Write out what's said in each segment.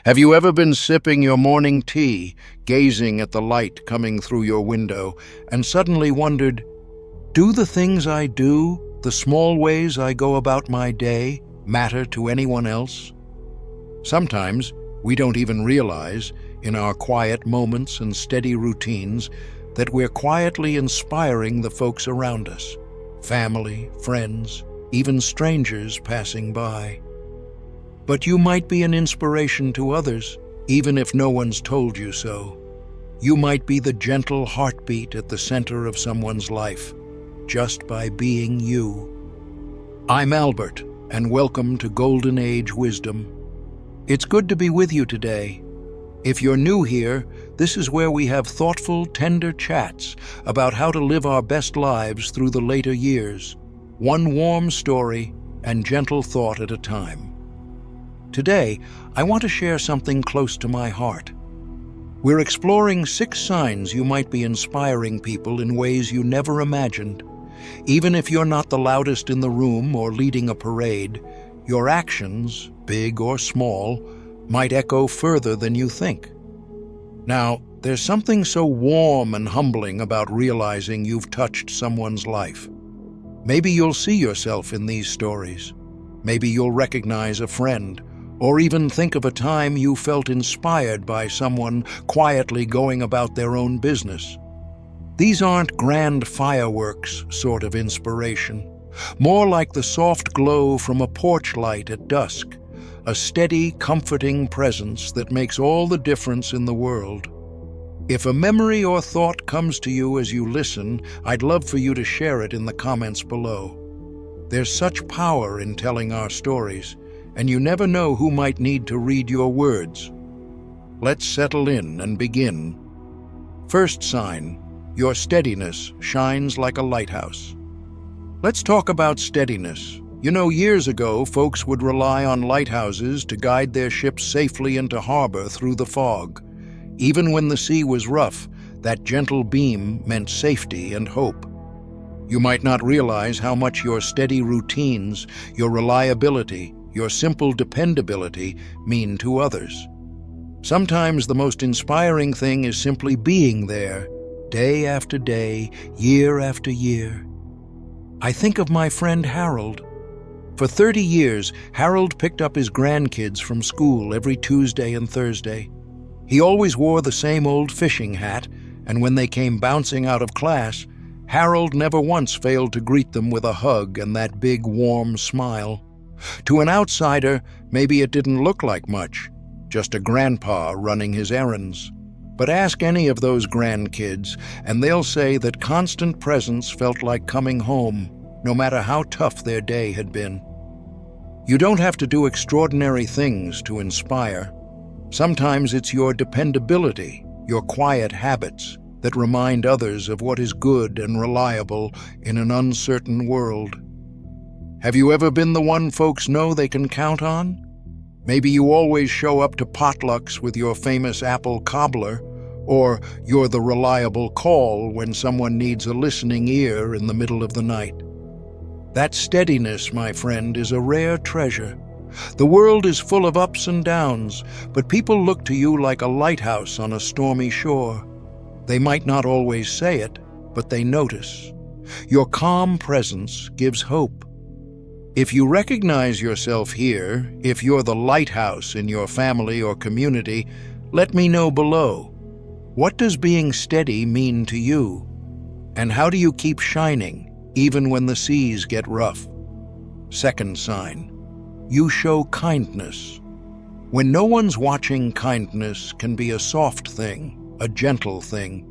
Have you ever been sipping your morning tea, gazing at the light coming through your window, and suddenly wondered, do the things I do, the small ways I go about my day, matter to anyone else? Sometimes we don't even realize, in our quiet moments and steady routines, that we're quietly inspiring the folks around us, family, friends, even strangers passing by. But you might be an inspiration to others, even if no one's told you so. You might be the gentle heartbeat at the center of someone's life, just by being you. I'm Albert, and welcome to Golden Age Wisdom. It's good to be with you today. If you're new here, this is where we have thoughtful, tender chats about how to live our best lives through the later years, one warm story and gentle thought at a time. Today, I want to share something close to my heart. We're exploring 6 signs you might be inspiring people in ways you never imagined. Even if you're not the loudest in the room or leading a parade, your actions, big or small, might echo further than you think. Now, there's something so warm and humbling about realizing you've touched someone's life. Maybe you'll see yourself in these stories. Maybe you'll recognize a friend, or even think of a time you felt inspired by someone quietly going about their own business. These aren't grand fireworks sort of inspiration, more like the soft glow from a porch light at dusk, a steady, comforting presence that makes all the difference in the world. If a memory or thought comes to you as you listen, I'd love for you to share it in the comments below. There's such power in telling our stories, and you never know who might need to read your words. Let's settle in and begin. First sign, your steadiness shines like a lighthouse. Let's talk about steadiness. You know, years ago, folks would rely on lighthouses to guide their ships safely into harbor through the fog. Even when the sea was rough, that gentle beam meant safety and hope. You might not realize how much your steady routines, your reliability, your simple dependability mean to others. Sometimes the most inspiring thing is simply being there, day after day, year after year. I think of my friend Harold. For 30 years, Harold picked up his grandkids from school every Tuesday and Thursday. He always wore the same old fishing hat, and when they came bouncing out of class, Harold never once failed to greet them with a hug and that big, warm smile. To an outsider, maybe it didn't look like much, just a grandpa running his errands. But ask any of those grandkids, and they'll say that constant presence felt like coming home, no matter how tough their day had been. You don't have to do extraordinary things to inspire. Sometimes it's your dependability, your quiet habits, that remind others of what is good and reliable in an uncertain world. Have you ever been the one folks know they can count on? Maybe you always show up to potlucks with your famous apple cobbler, or you're the reliable call when someone needs a listening ear in the middle of the night. That steadiness, my friend, is a rare treasure. The world is full of ups and downs, but people look to you like a lighthouse on a stormy shore. They might not always say it, but they notice. Your calm presence gives hope. If you recognize yourself here, if you're the lighthouse in your family or community, let me know below. What does being steady mean to you? And how do you keep shining, even when the seas get rough? Second sign, you show kindness. When no one's watching, kindness can be a soft thing, a gentle thing.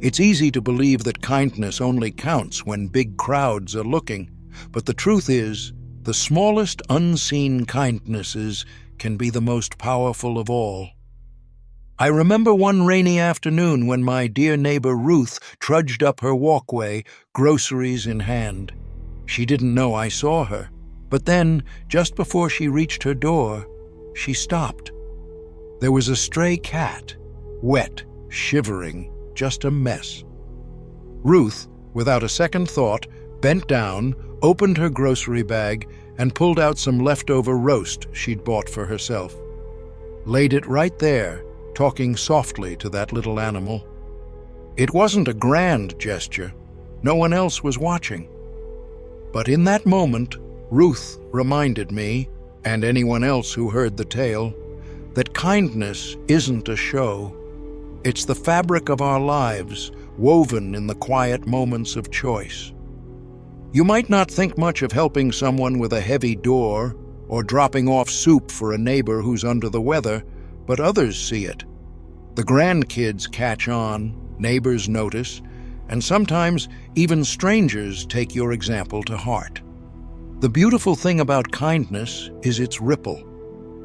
It's easy to believe that kindness only counts when big crowds are looking, but the truth is, the smallest unseen kindnesses can be the most powerful of all. I remember one rainy afternoon when my dear neighbor Ruth trudged up her walkway, groceries in hand. She didn't know I saw her, but then, just before she reached her door, she stopped. There was a stray cat, wet, shivering, just a mess. Ruth, without a second thought, bent down, opened her grocery bag, and pulled out some leftover roast she'd bought for herself. laid it right there, talking softly to that little animal. It wasn't a grand gesture. No one else was watching. But in that moment, Ruth reminded me, and anyone else who heard the tale, that kindness isn't a show. It's the fabric of our lives, woven in the quiet moments of choice. You might not think much of helping someone with a heavy door or dropping off soup for a neighbor who's under the weather, but others see it. The grandkids catch on, neighbors notice, and sometimes even strangers take your example to heart. The beautiful thing about kindness is its ripple.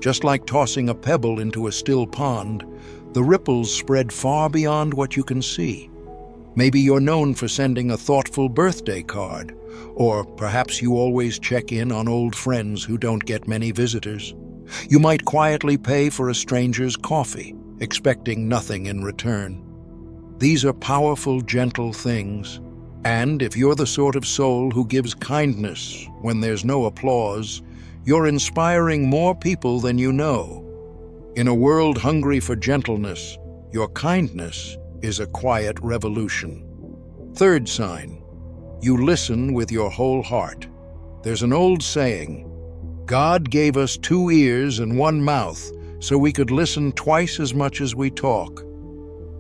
Just like tossing a pebble into a still pond, the ripples spread far beyond what you can see. Maybe you're known for sending a thoughtful birthday card, or perhaps you always check in on old friends who don't get many visitors. You might quietly pay for a stranger's coffee, expecting nothing in return. These are powerful, gentle things, and if you're the sort of soul who gives kindness when there's no applause, you're inspiring more people than you know. In a world hungry for gentleness, your kindness is a quiet revolution. Third sign, you listen with your whole heart. There's an old saying, God gave us 2 ears and 1 mouth so we could listen twice as much as we talk.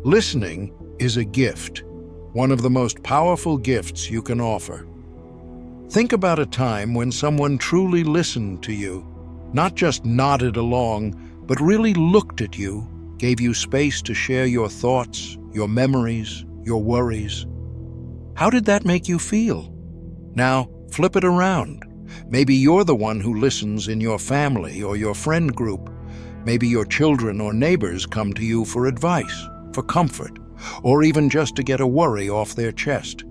Listening is a gift, one of the most powerful gifts you can offer. Think about a time when someone truly listened to you, not just nodded along, but really looked at you, gave you space to share your thoughts, your memories, your worries. How did that make you feel? Now, flip it around. Maybe you're the one who listens in your family or your friend group. Maybe your children or neighbors come to you for advice, for comfort, or even just to get a worry off their chest.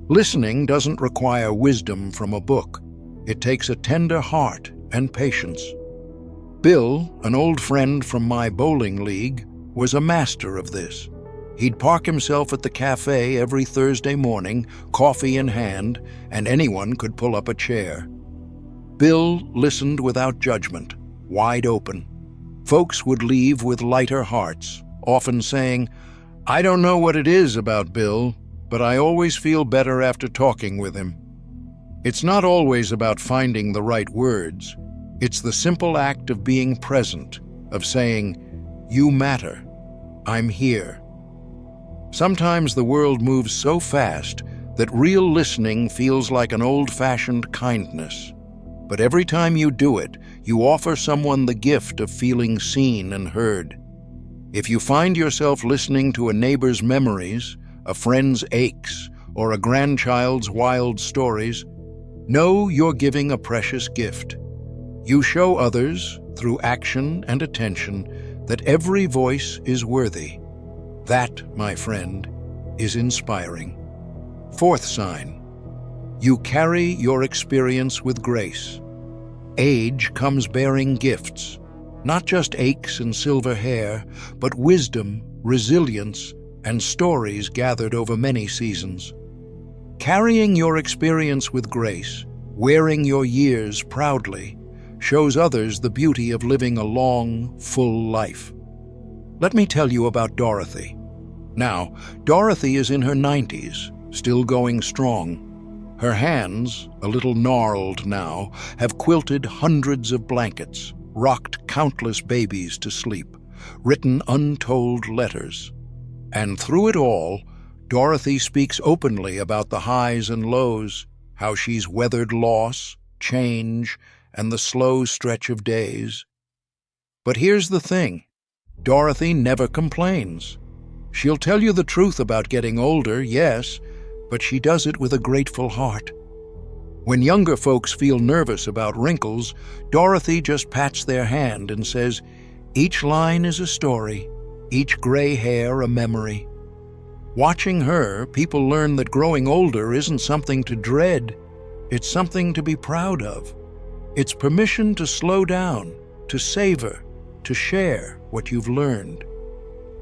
Listening doesn't require wisdom from a book. It takes a tender heart and patience. Bill, an old friend from my bowling league, was a master of this. He'd park himself at the cafe every Thursday morning, coffee in hand, and anyone could pull up a chair. Bill listened without judgment, wide open. Folks would leave with lighter hearts, often saying, "I don't know what it is about Bill, but I always feel better after talking with him." It's not always about finding the right words. It's the simple act of being present, of saying, "You matter. I'm here." Sometimes the world moves so fast that real listening feels like an old-fashioned kindness. But every time you do it, you offer someone the gift of feeling seen and heard. If you find yourself listening to a neighbor's memories, a friend's aches, or a grandchild's wild stories, know you're giving a precious gift. You show others, through action and attention, that every voice is worthy. That, my friend, is inspiring. Fourth sign, you carry your experience with grace. Age comes bearing gifts, not just aches and silver hair, but wisdom, resilience, and stories gathered over many seasons. Carrying your experience with grace, wearing your years proudly, shows others the beauty of living a long, full life. Let me tell you about Dorothy. Now, Dorothy is in her 90s, still going strong. Her hands, a little gnarled now, have quilted hundreds of blankets, rocked countless babies to sleep, written untold letters. And through it all, Dorothy speaks openly about the highs and lows, how she's weathered loss, change, and the slow stretch of days. But here's the thing, Dorothy never complains. She'll tell you the truth about getting older, yes, but she does it with a grateful heart. When younger folks feel nervous about wrinkles, Dorothy just pats their hand and says, "Each line is a story, each gray hair a memory." Watching her, people learn that growing older isn't something to dread, it's something to be proud of. It's permission to slow down, to savor, to share what you've learned.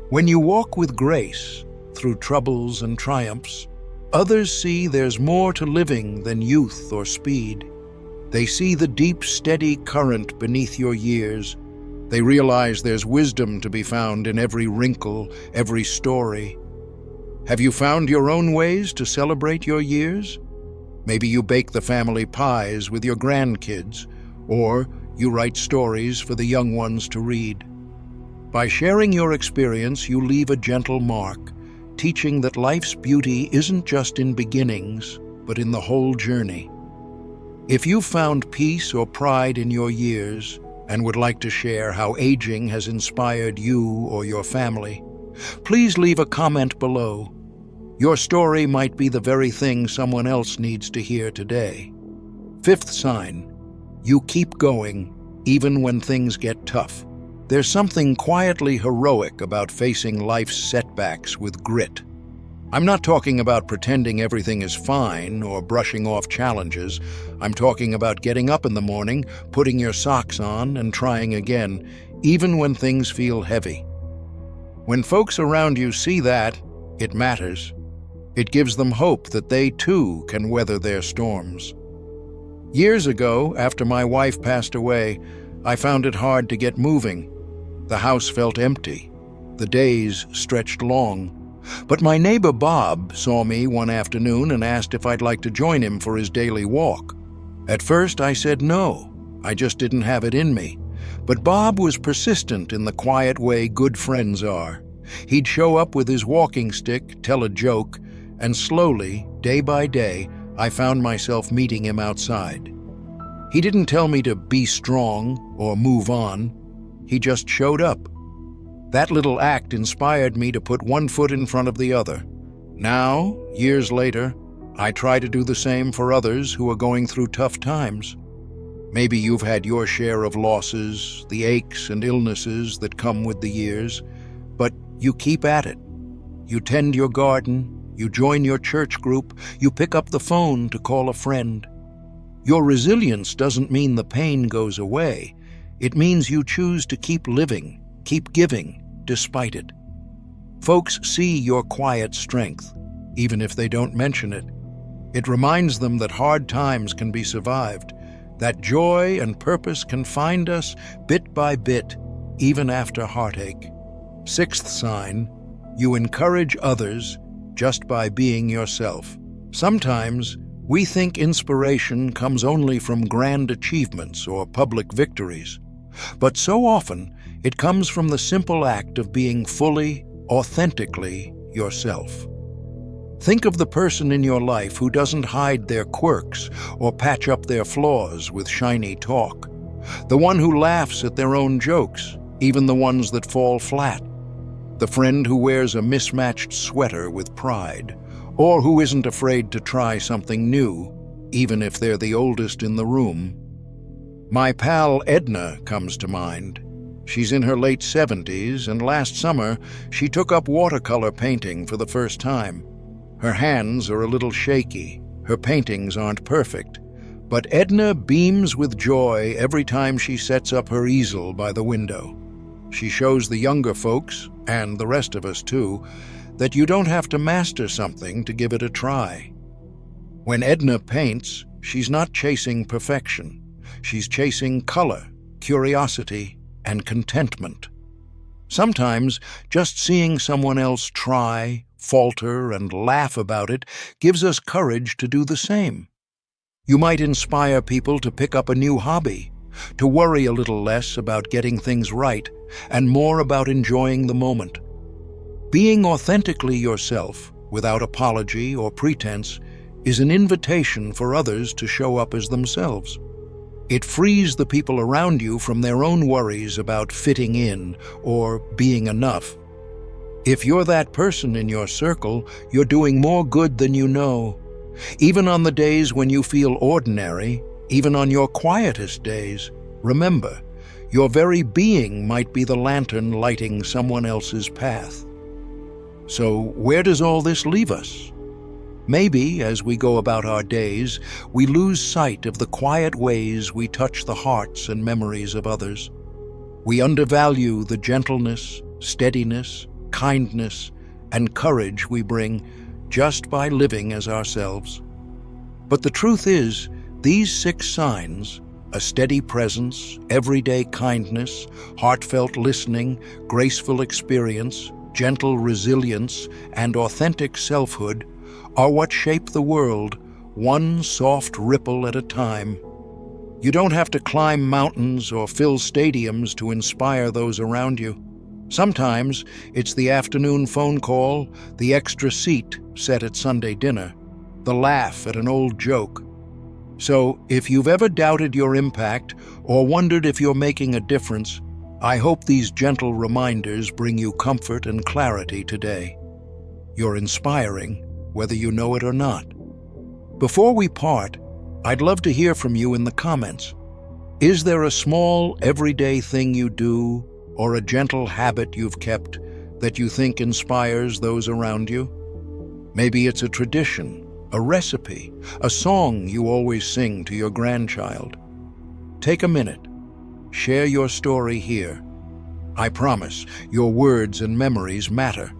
When you walk with grace, through troubles and triumphs, others see there's more to living than youth or speed. They see the deep, steady current beneath your years. They realize there's wisdom to be found in every wrinkle, every story. Have you found your own ways to celebrate your years? Maybe you bake the family pies with your grandkids, or you write stories for the young ones to read. By sharing your experience, you leave a gentle mark, teaching that life's beauty isn't just in beginnings, but in the whole journey. If you've found peace or pride in your years and would like to share how aging has inspired you or your family, please leave a comment below. Your story might be the very thing someone else needs to hear today. Fifth sign: you keep going, even when things get tough. There's something quietly heroic about facing life's setbacks with grit. I'm not talking about pretending everything is fine or brushing off challenges. I'm talking about getting up in the morning, putting your socks on, and trying again, even when things feel heavy. When folks around you see that, it matters. It gives them hope that they too can weather their storms. Years ago, after my wife passed away, I found it hard to get moving. The house felt empty. The days stretched long. But my neighbor Bob saw me one afternoon and asked if I'd like to join him for his daily walk. At first I said no. I just didn't have it in me. But Bob was persistent in the quiet way good friends are. He'd show up with his walking stick, tell a joke, and slowly, day by day, I found myself meeting him outside. He didn't tell me to be strong or move on. He just showed up. That little act inspired me to put one foot in front of the other. Now, years later, I try to do the same for others who are going through tough times. Maybe you've had your share of losses, the aches and illnesses that come with the years, but you keep at it. You tend your garden, you join your church group, you pick up the phone to call a friend. Your resilience doesn't mean the pain goes away. It means you choose to keep living, keep giving, despite it. Folks see your quiet strength, even if they don't mention it. It reminds them that hard times can be survived, that joy and purpose can find us bit by bit, even after heartache. Sixth sign: you encourage others just by being yourself. Sometimes we think inspiration comes only from grand achievements or public victories. But so often, it comes from the simple act of being fully, authentically yourself. Think of the person in your life who doesn't hide their quirks or patch up their flaws with shiny talk. The one who laughs at their own jokes, even the ones that fall flat. The friend who wears a mismatched sweater with pride, or who isn't afraid to try something new, even if they're the oldest in the room. My pal Edna comes to mind. She's in her late 70s, and last summer she took up watercolor painting for the first time. Her hands are a little shaky, her paintings aren't perfect, but Edna beams with joy every time she sets up her easel by the window. She shows the younger folks, and the rest of us too, that you don't have to master something to give it a try. When Edna paints, she's not chasing perfection. She's chasing color, curiosity, and contentment. Sometimes just seeing someone else try, falter, and laugh about it gives us courage to do the same. You might inspire people to pick up a new hobby, to worry a little less about getting things right, and more about enjoying the moment. Being authentically yourself, without apology or pretense, is an invitation for others to show up as themselves. It frees the people around you from their own worries about fitting in or being enough. If you're that person in your circle, you're doing more good than you know. Even on the days when you feel ordinary, even on your quietest days, remember, your very being might be the lantern lighting someone else's path. So where does all this leave us? Maybe, as we go about our days, we lose sight of the quiet ways we touch the hearts and memories of others. We undervalue the gentleness, steadiness, kindness, and courage we bring just by living as ourselves. But the truth is, these 6 signs, A steady presence, everyday kindness, heartfelt listening, graceful experience, gentle resilience, and authentic selfhood are what shape the world, one soft ripple at a time. You don't have to climb mountains or fill stadiums to inspire those around you. Sometimes it's the afternoon phone call, the extra seat set at Sunday dinner, the laugh at an old joke. So, if you've ever doubted your impact or wondered if you're making a difference, I hope these gentle reminders bring you comfort and clarity today. You're inspiring, whether you know it or not. Before we part, I'd love to hear from you in the comments. Is there a small, everyday thing you do or a gentle habit you've kept that you think inspires those around you? Maybe it's a tradition, a recipe, a song you always sing to your grandchild. Take a minute. Share your story here. I promise your words and memories matter.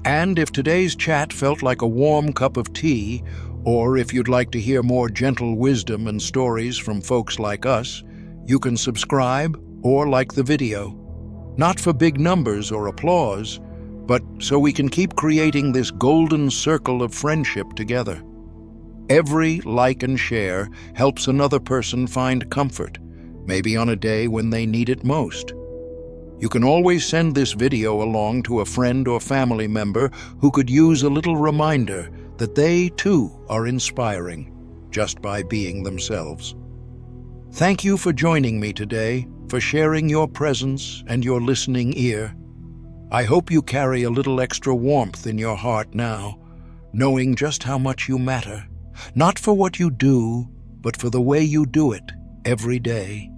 And if today's chat felt like a warm cup of tea, or if you'd like to hear more gentle wisdom and stories from folks like us, you can subscribe or like the video. Not for big numbers or applause, but so we can keep creating this golden circle of friendship together. Every like and share helps another person find comfort, maybe on a day when they need it most. You can always send this video along to a friend or family member who could use a little reminder that they, too, are inspiring just by being themselves. Thank you for joining me today, for sharing your presence and your listening ear. I hope you carry a little extra warmth in your heart now, knowing just how much you matter. Not for what you do, but for the way you do it every day.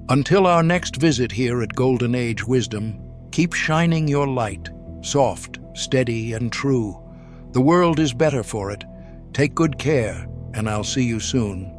Until our next visit here at Golden Age Wisdom, keep shining your light, soft, steady, and true. The world is better for it. Take good care, and I'll see you soon.